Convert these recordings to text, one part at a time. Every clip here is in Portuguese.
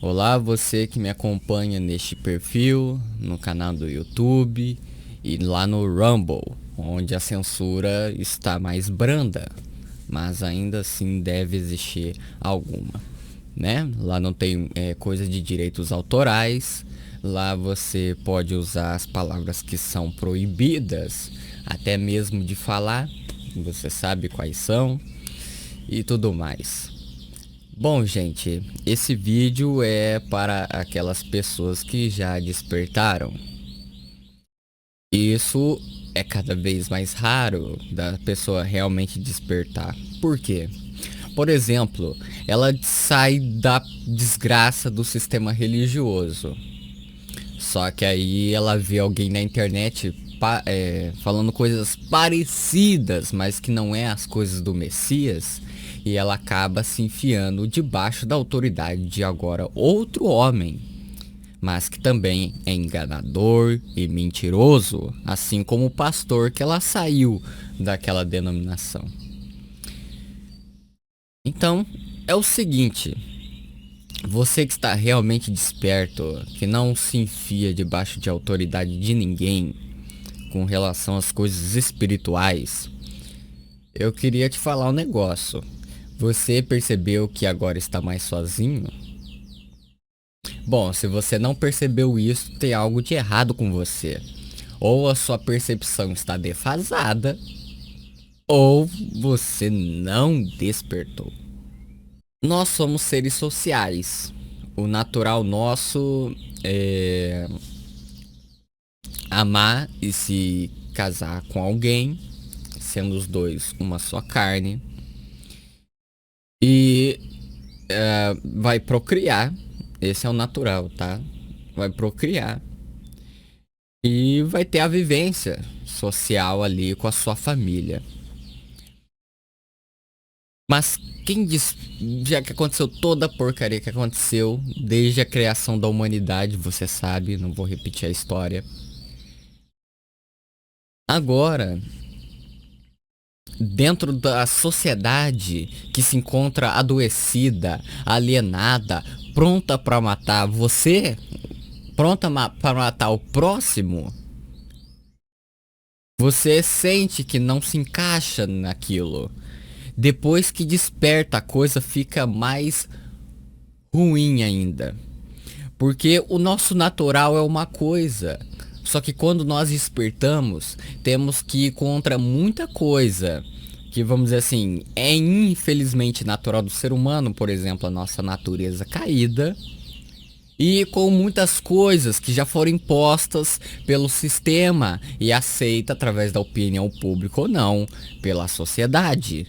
Olá, você que me acompanha neste perfil, no canal do YouTube e lá no Rumble, onde a censura está mais branda, mas ainda assim deve existir alguma, né? Lá não tem coisa de direitos autorais, lá você pode usar as palavras que são proibidas, até mesmo de falar, você sabe quais são e tudo mais. Bom, gente, esse vídeo é para aquelas pessoas que já despertaram. Isso é cada vez mais raro da pessoa realmente despertar. Por quê? Por exemplo, ela sai da desgraça do sistema religioso. Só que aí ela vê alguém na internet falando coisas parecidas, mas que não é as coisas do Messias. E ela acaba se enfiando debaixo da autoridade de agora outro homem, mas que também é enganador e mentiroso, assim como o pastor que ela saiu daquela denominação. Então, é o seguinte, você que está realmente desperto, que não se enfia debaixo de autoridade de ninguém com relação às coisas espirituais, eu queria te falar um negócio. Você percebeu que agora está mais sozinho? Bom, se você não percebeu isso, tem algo de errado com você. Ou a sua percepção está defasada, ou você não despertou. Nós somos seres sociais. O natural nosso é amar e se casar com alguém, sendo os dois uma só carne. E vai procriar. Esse é o natural, tá? Vai procriar. E vai ter a vivência social ali com a sua família. Mas quem diz, já que aconteceu toda a porcaria que aconteceu desde a criação da humanidade, você sabe, não vou repetir a história. Agora, dentro da sociedade que se encontra adoecida, alienada, pronta para matar você, pronta para matar o próximo, você sente que não se encaixa naquilo. Depois que desperta, a coisa fica mais ruim ainda. Porque o nosso natural é uma coisa. Só que quando nós despertamos, temos que ir contra muita coisa. Que vamos dizer assim, é infelizmente natural do ser humano, por exemplo, a nossa natureza caída. E com muitas coisas que já foram impostas pelo sistema e aceita através da opinião pública ou não, pela sociedade.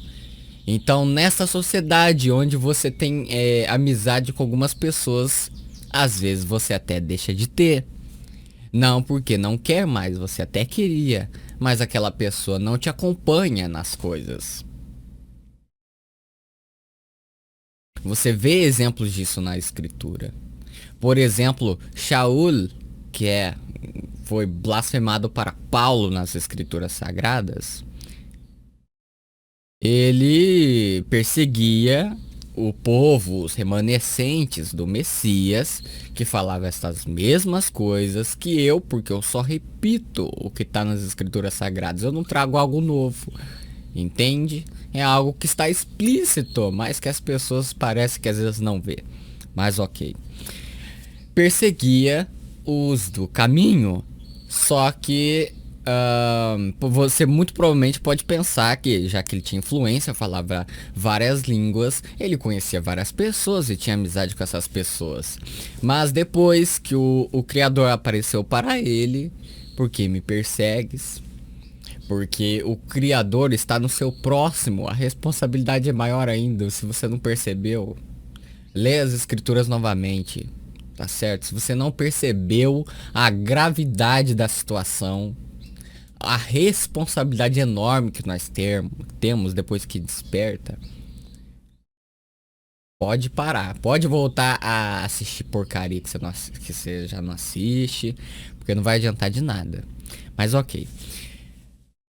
Então, nessa sociedade onde você tem amizade com algumas pessoas, às vezes você até deixa de ter. Não porque não quer mais, você até queria, mas aquela pessoa não te acompanha nas coisas. Você vê exemplos disso na escritura. Por exemplo, Shaul, que foi blasfemado para Paulo nas escrituras sagradas, ele perseguia o povo, os remanescentes do Messias, que falava essas mesmas coisas que eu, porque eu só repito o que está nas escrituras sagradas, eu não trago algo novo, entende? É algo que está explícito, mas que as pessoas parecem que às vezes não vê. Mas ok. Perseguia os do caminho, só que você muito provavelmente pode pensar que, já que ele tinha influência, falava várias línguas, ele conhecia várias pessoas e tinha amizade com essas pessoas. Mas depois que o Criador apareceu para ele, por que me persegues? Porque o Criador está no seu próximo, a responsabilidade é maior ainda. Se você não percebeu, lê as escrituras novamente, tá certo? Se você não percebeu a gravidade da situação, a responsabilidade enorme que nós temos depois que desperta, pode parar, pode voltar a assistir porcaria que você já não assiste, porque não vai adiantar de nada. Mas ok.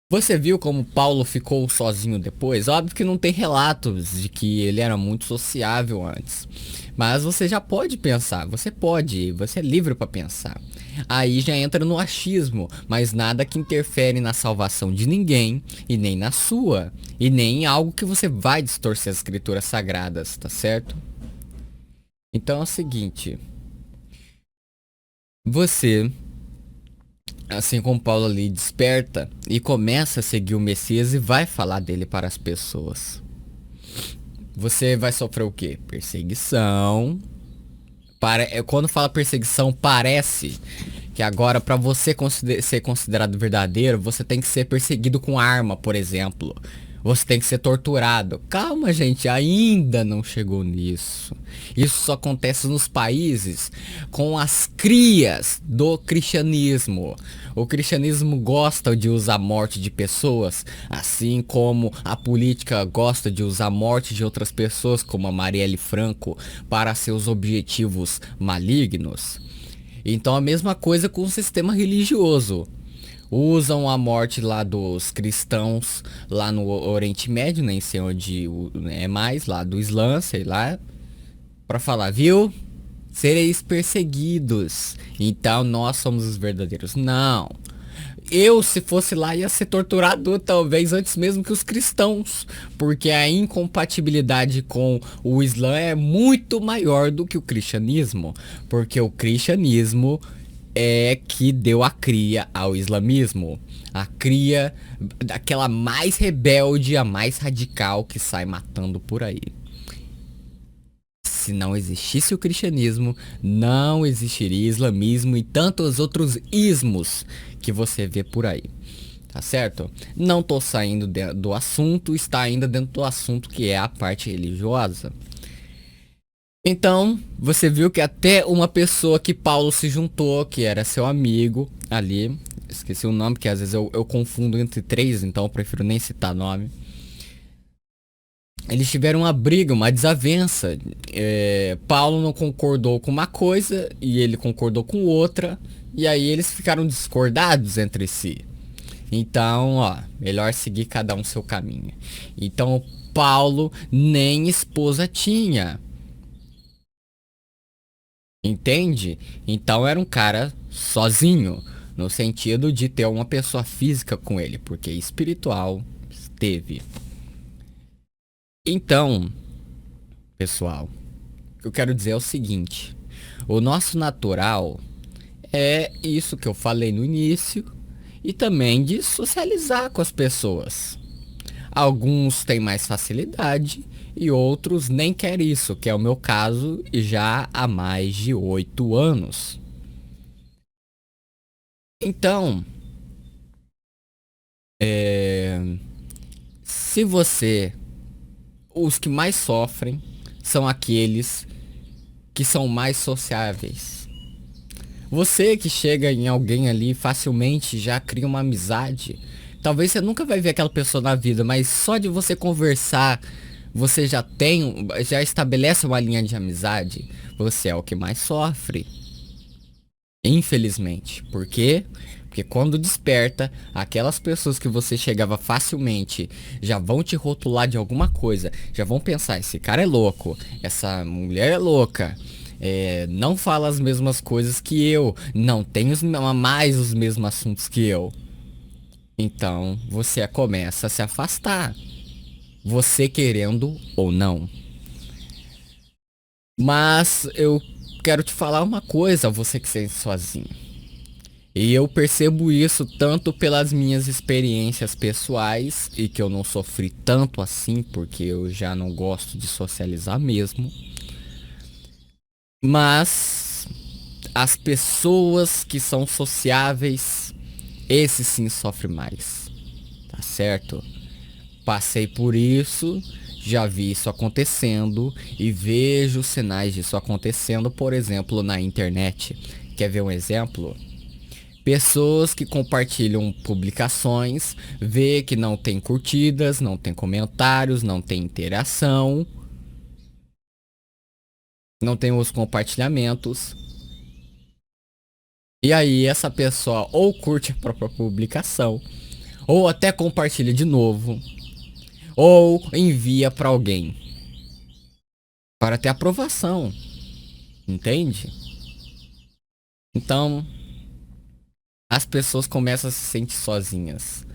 Você viu como Paulo ficou sozinho depois? Óbvio que não tem relatos de que ele era muito sociável antes. Mas você já pode pensar, você é livre para pensar. Aí já entra no achismo, mas nada que interfere na salvação de ninguém, e nem na sua, e nem em algo que você vai distorcer as escrituras sagradas, tá certo? Então é o seguinte, você, assim como Paulo ali, desperta e começa a seguir o Messias e vai falar dele para as pessoas. Você vai sofrer o quê? Perseguição. Quando fala perseguição, parece que agora para você ser considerado verdadeiro, você tem que ser perseguido com arma, por exemplo. Você tem que ser torturado. Calma, gente, ainda não chegou nisso. Isso só acontece nos países com as crias do cristianismo. O cristianismo gosta de usar a morte de pessoas, assim como a política gosta de usar a morte de outras pessoas, como a Marielle Franco, para seus objetivos malignos. Então a mesma coisa com o sistema religioso. Usam a morte lá dos cristãos lá no Oriente Médio, nem sei onde é mais, lá do Islã, sei lá, para falar, viu? Sereis perseguidos. Então nós somos os verdadeiros. Não. Eu, se fosse lá, ia ser torturado talvez antes mesmo que os cristãos, porque a incompatibilidade com o Islã é muito maior do que o cristianismo, porque o cristianismo é que deu a cria ao islamismo, a cria daquela mais rebelde, a mais radical que sai matando por aí. Se não existisse o cristianismo, não existiria islamismo e tantos outros ismos que você vê por aí. Tá certo? Não tô saindo do assunto, está ainda dentro do assunto que é a parte religiosa. Então, você viu que até uma pessoa que Paulo se juntou, que era seu amigo ali, esqueci o nome, porque às vezes eu confundo entre três, então eu prefiro nem citar nome. Eles tiveram uma briga, uma desavença. Paulo não concordou com uma coisa e ele concordou com outra. E aí eles ficaram discordados entre si. Então, ó, melhor seguir cada um seu caminho. Então, Paulo nem esposa tinha. Entende? Então era um cara sozinho. No sentido de ter uma pessoa física com ele. Porque espiritual teve. Então, pessoal, o que eu quero dizer é o seguinte: o nosso natural é isso que eu falei no início e também de socializar com as pessoas. Alguns têm mais facilidade e outros nem querem isso, que é o meu caso já há mais de 8 anos. Então, se você, os que mais sofrem são aqueles que são mais sociáveis. Você que chega em alguém ali facilmente já cria uma amizade. Talvez você nunca vai ver aquela pessoa na vida, mas só de você conversar, você já estabelece uma linha de amizade. Você é o que mais sofre. Infelizmente. Por quê? Porque quando desperta, aquelas pessoas que você chegava facilmente já vão te rotular de alguma coisa. Já vão pensar, esse cara é louco, essa mulher é louca. Não fala as mesmas coisas que eu, não tem mais os mesmos assuntos que eu. Então você começa a se afastar, você querendo ou não. Mas eu quero te falar uma coisa, você que sente sozinho. E eu percebo isso tanto pelas minhas experiências pessoais e que eu não sofri tanto assim, porque eu já não gosto de socializar mesmo. Mas as pessoas que são sociáveis, esse sim sofre mais, tá certo? Passei por isso, já vi isso acontecendo e vejo sinais disso acontecendo, por exemplo, na internet. Quer ver um exemplo? Pessoas que compartilham publicações, vê que não tem curtidas, não tem comentários, não tem interação, não tem os compartilhamentos. E aí essa pessoa ou curte a própria publicação, ou até compartilha de novo, ou envia para alguém para ter aprovação, entende? Então, as pessoas começam a se sentir sozinhas.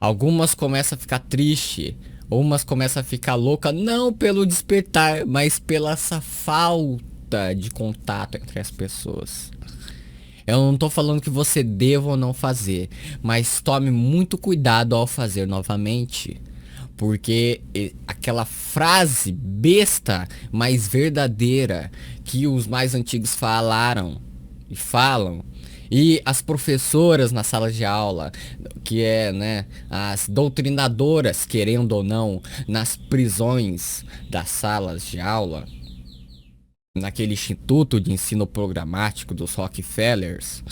Algumas começam a ficar triste, umas começam a ficar louca, não pelo despertar, mas pela essa falta de contato entre as pessoas. Eu não tô falando que você deva ou não fazer, mas tome muito cuidado ao fazer novamente. Porque aquela frase besta, mas verdadeira, que os mais antigos falaram e falam, e as professoras na sala de aula, que é, né, as doutrinadoras, querendo ou não, nas prisões das salas de aula, naquele instituto de ensino programático dos Rockefellers,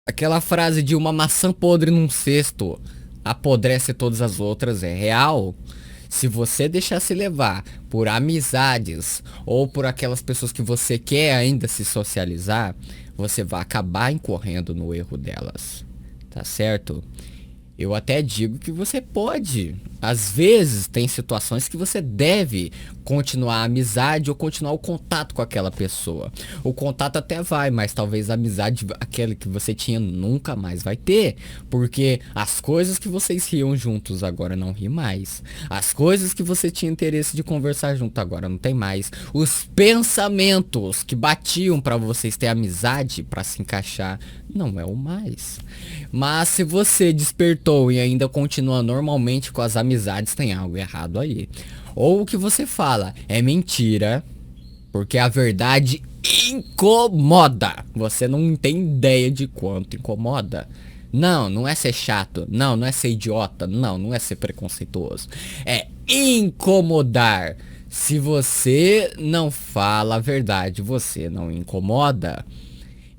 aquela frase de uma maçã podre num cesto apodrece todas as outras é real. Se você deixar se levar por amizades ou por aquelas pessoas que você quer ainda se socializar, você vai acabar incorrendo no erro delas, tá certo? Eu até digo que você pode. Às vezes tem situações que você deve continuar a amizade ou continuar o contato com aquela pessoa. O contato até vai, mas talvez a amizade, aquela que você tinha, nunca mais vai ter. Porque as coisas que vocês riam juntos agora não ri mais. As coisas que você tinha interesse de conversar junto agora não tem mais. Os pensamentos que batiam para vocês ter amizade, para se encaixar, não é o mais. Mas se você despertou e ainda continua normalmente com as amizades, tem algo errado aí. Ou o que você fala é mentira, porque a verdade incomoda. Você não tem ideia de quanto incomoda. Não, não é ser chato. Não, não é ser idiota. Não, não é ser preconceituoso. É incomodar. Se você não fala a verdade, você não incomoda.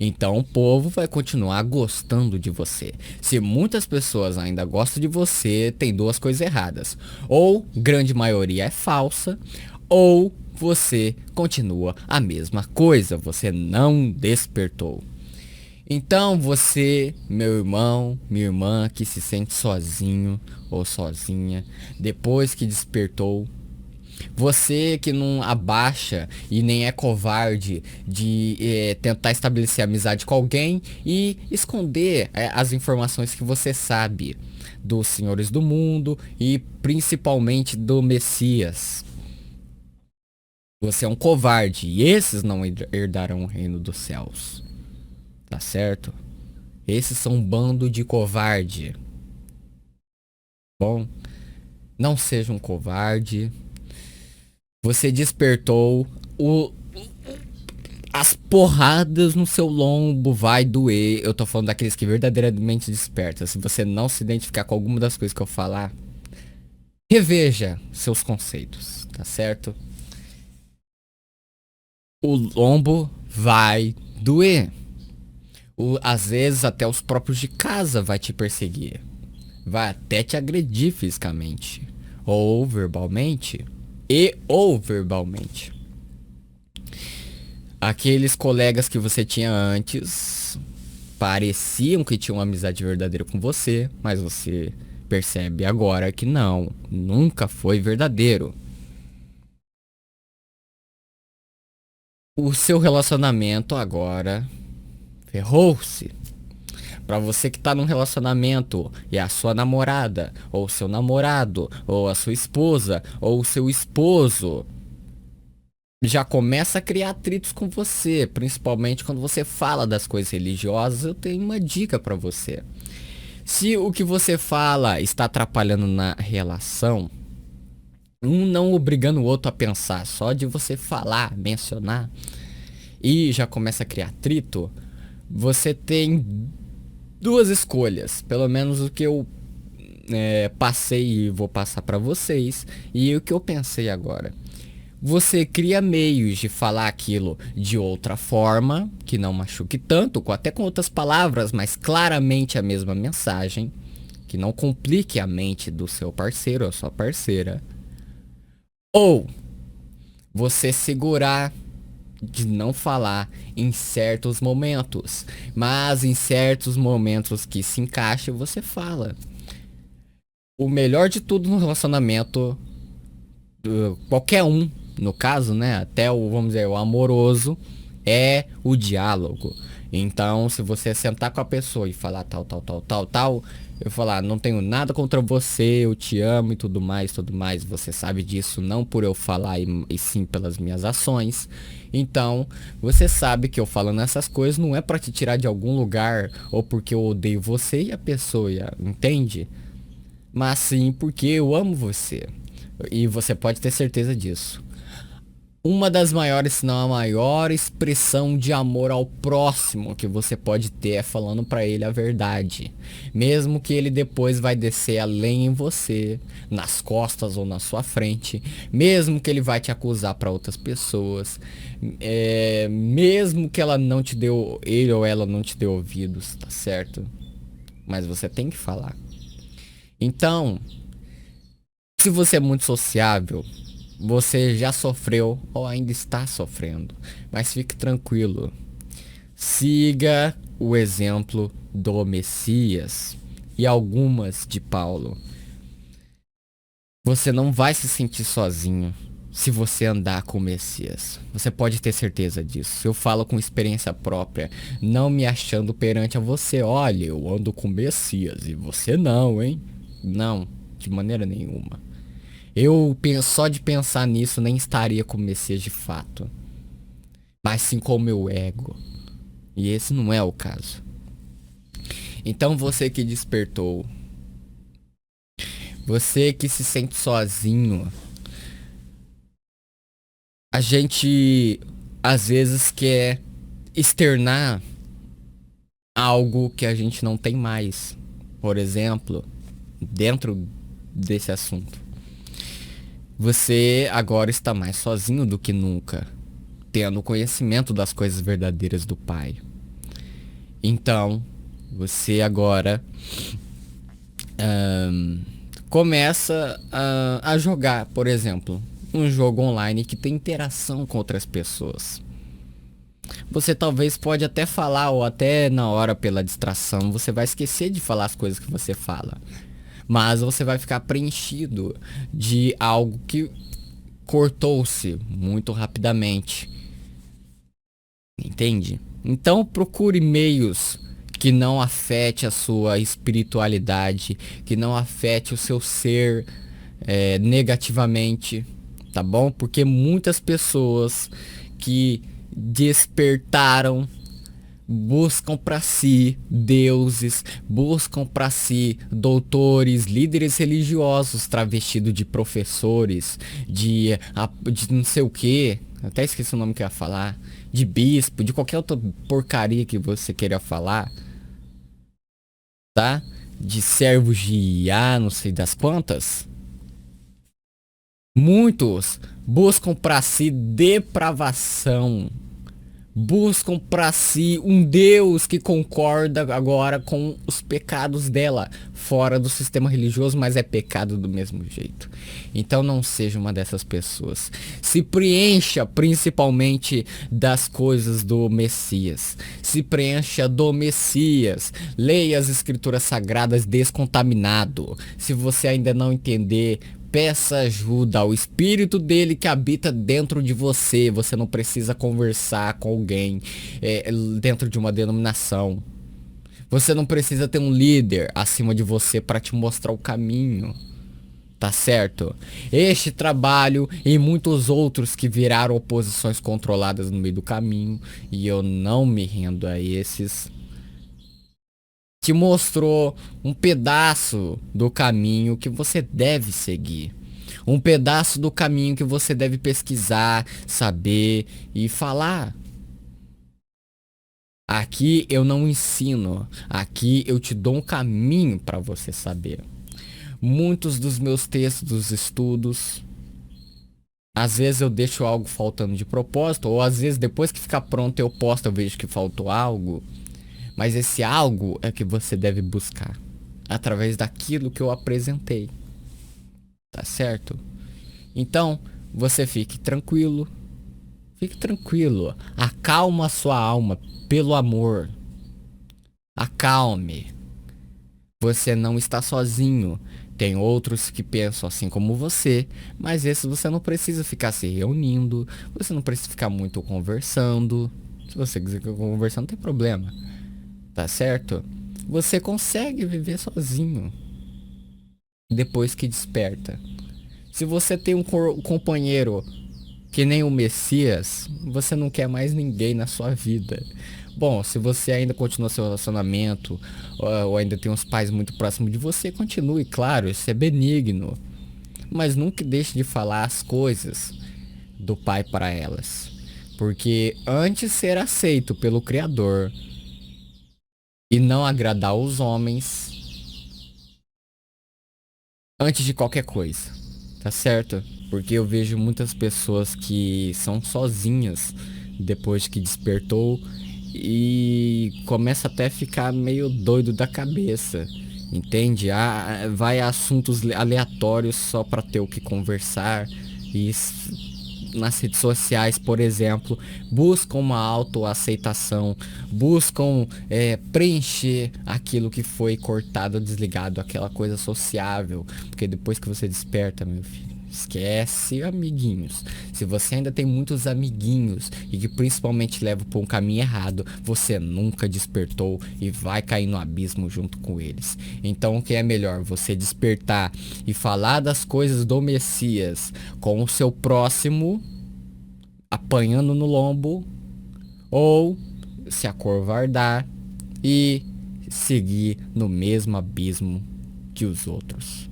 Então o povo vai continuar gostando de você. Se muitas pessoas ainda gostam de você, tem duas coisas erradas. Ou grande maioria é falsa, ou você continua a mesma coisa, você não despertou. Então você, meu irmão, minha irmã, que se sente sozinho ou sozinha, depois que despertou, você que não abaixa e nem é covarde de tentar estabelecer amizade com alguém e esconder as informações que você sabe dos senhores do mundo e principalmente do Messias. Você é um covarde e esses não herdarão o reino dos céus. Tá certo? Esses são um bando de covarde. Bom, não seja um covarde. Você despertou as porradas no seu lombo vai doer. Eu tô falando daqueles que verdadeiramente despertam. Se você não se identificar com alguma das coisas que eu falar, reveja seus conceitos, tá certo? O lombo vai doer. Às vezes até os próprios de casa vai te perseguir. Vai até te agredir fisicamente. Ou verbalmente. Ou verbalmente. Aqueles colegas que você tinha antes pareciam que tinham uma amizade verdadeira com você, mas você percebe agora que não, nunca foi verdadeiro. O seu relacionamento agora ferrou-se. Pra você que tá num relacionamento e a sua namorada, ou seu namorado, ou a sua esposa, ou o seu esposo já começa a criar atritos com você, principalmente quando você fala das coisas religiosas, eu tenho uma dica pra você. Se o que você fala está atrapalhando na relação, um não obrigando o outro a pensar, só de você falar, mencionar, e já começa a criar atrito, você tem duas escolhas, pelo menos o que eu passei e vou passar pra vocês, e o que eu pensei agora. Você cria meios de falar aquilo de outra forma, que não machuque tanto, até com outras palavras, mas claramente a mesma mensagem, que não complique a mente do seu parceiro ou sua parceira. Ou você segurar de não falar em certos momentos, mas em certos momentos que se encaixa, você fala. O melhor de tudo no relacionamento, qualquer um, no caso, né, até o, vamos dizer, o amoroso, é o diálogo. Então, se você sentar com a pessoa e falar tal, tal, tal, tal, tal, eu falar, não tenho nada contra você, eu te amo e tudo mais, você sabe disso, não por eu falar e sim pelas minhas ações. Então, você sabe que eu falando essas coisas não é pra te tirar de algum lugar ou porque eu odeio você e a pessoa, entende? Mas sim porque eu amo você. E você pode ter certeza disso. Uma das maiores, se não a maior expressão de amor ao próximo que você pode ter é falando pra ele a verdade. Mesmo que ele depois vai descer além em você, nas costas ou na sua frente, mesmo que ele vai te acusar pra outras pessoas, mesmo que ela não te deu, ele ou ela não te deu ouvidos, tá certo? Mas você tem que falar. Então, se você é muito sociável, você já sofreu ou ainda está sofrendo, mas fique tranquilo. Siga o exemplo do Messias e algumas de Paulo. Você não vai se sentir sozinho se você andar com o Messias. Você pode ter certeza disso. Eu falo com experiência própria, não me achando perante a você. Olha, eu ando com o Messias e você não, hein? Não, de maneira nenhuma. Eu só de pensar nisso nem estaria com o Messias de fato, mas sim com o meu ego. E esse não é o caso. Então você que despertou, você que se sente sozinho, a gente às vezes quer externar algo que a gente não tem mais. Por exemplo, dentro desse assunto. Você agora está mais sozinho do que nunca, tendo conhecimento das coisas verdadeiras do Pai. Então, você agora começa a jogar, por exemplo, um jogo online que tem interação com outras pessoas. Você talvez pode até falar, ou até na hora pela distração, você vai esquecer de falar as coisas que você fala. Mas você vai ficar preenchido de algo que cortou-se muito rapidamente. Entende? Então procure meios que não afete a sua espiritualidade, que não afete o seu ser negativamente, tá bom? Porque muitas pessoas que despertaram buscam para si deuses, buscam para si doutores, líderes religiosos travestidos de professores, de não sei o que, até esqueci o nome que eu ia falar, de bispo, de qualquer outra porcaria que você queira falar, tá? De servos de IA, não sei das quantas. Muitos buscam para si depravação, buscam para si um Deus que concorda agora com os pecados dela, fora do sistema religioso, mas é pecado do mesmo jeito. Então não seja uma dessas pessoas. Se preencha principalmente das coisas do Messias. Se preencha do Messias. Leia as escrituras sagradas descontaminado. Se você ainda não entender, peça ajuda ao espírito dele que habita dentro de você. Você não precisa conversar com alguém dentro de uma denominação. Você não precisa ter um líder acima de você para te mostrar o caminho. Tá certo? Este trabalho e muitos outros que viraram oposições controladas no meio do caminho, e eu não me rendo a esses, te mostrou um pedaço do caminho que você deve seguir. Um pedaço do caminho que você deve pesquisar, saber e falar. Aqui eu não ensino, aqui eu te dou um caminho para você saber. Muitos dos meus textos, dos estudos, às vezes eu deixo algo faltando de propósito, ou às vezes depois que ficar pronto eu posto, eu vejo que faltou algo. Mas esse algo é que você deve buscar através daquilo que eu apresentei. Tá certo? Então, você fique tranquilo, Fique tranquilo. Acalma a sua alma, pelo amor. Acalme. Você não está sozinho. Tem outros que pensam assim como você, mas esses você não precisa ficar se reunindo, você não precisa ficar muito conversando. Se você quiser conversar, não tem problema, tá certo? Você consegue viver sozinho depois que desperta. Se você tem um companheiro que nem o Messias, você não quer mais ninguém na sua vida. Bom, se você ainda continua seu relacionamento, ou ainda tem uns pais muito próximos de você, continue, claro, isso é benigno. Mas nunca deixe de falar as coisas do pai para elas. Porque antes ser aceito pelo Criador e não agradar os homens, antes de qualquer coisa, tá certo? Porque eu vejo muitas pessoas que são sozinhas depois que despertou e começa até a ficar meio doido da cabeça, entende? Vai a assuntos aleatórios só para ter o que conversar e nas redes sociais, por exemplo, buscam uma autoaceitação, buscam preencher aquilo que foi cortado, desligado, aquela coisa sociável, porque depois que você desperta, meu filho, esquece amiguinhos. Se você ainda tem muitos amiguinhos e que principalmente levam por um caminho errado, você nunca despertou e vai cair no abismo junto com eles. Então o que é melhor? Você despertar e falar das coisas do Messias com o seu próximo, apanhando no lombo, ou se acovardar e seguir no mesmo abismo que os outros.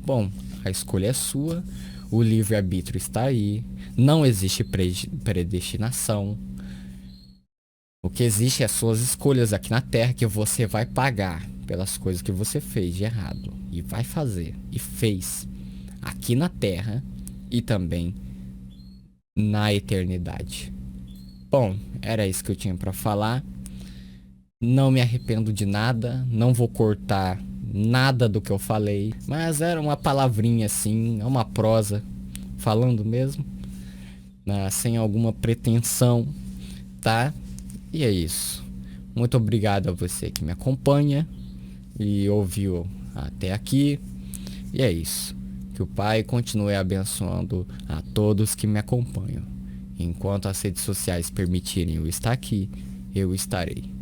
Bom, a escolha é sua, o livre-arbítrio está aí, não existe predestinação. O que existe é suas escolhas aqui na Terra, que você vai pagar pelas coisas que você fez de errado. E vai fazer, e fez, aqui na Terra e também na eternidade. Bom, era isso que eu tinha para falar. Não me arrependo de nada, não vou cortar nada do que eu falei, mas era uma palavrinha assim, uma prosa, falando mesmo, sem alguma pretensão, tá? E é isso. Muito obrigado a você que me acompanha e ouviu até aqui. E é isso. Que o Pai continue abençoando a todos que me acompanham. Enquanto as redes sociais permitirem eu estar aqui, eu estarei.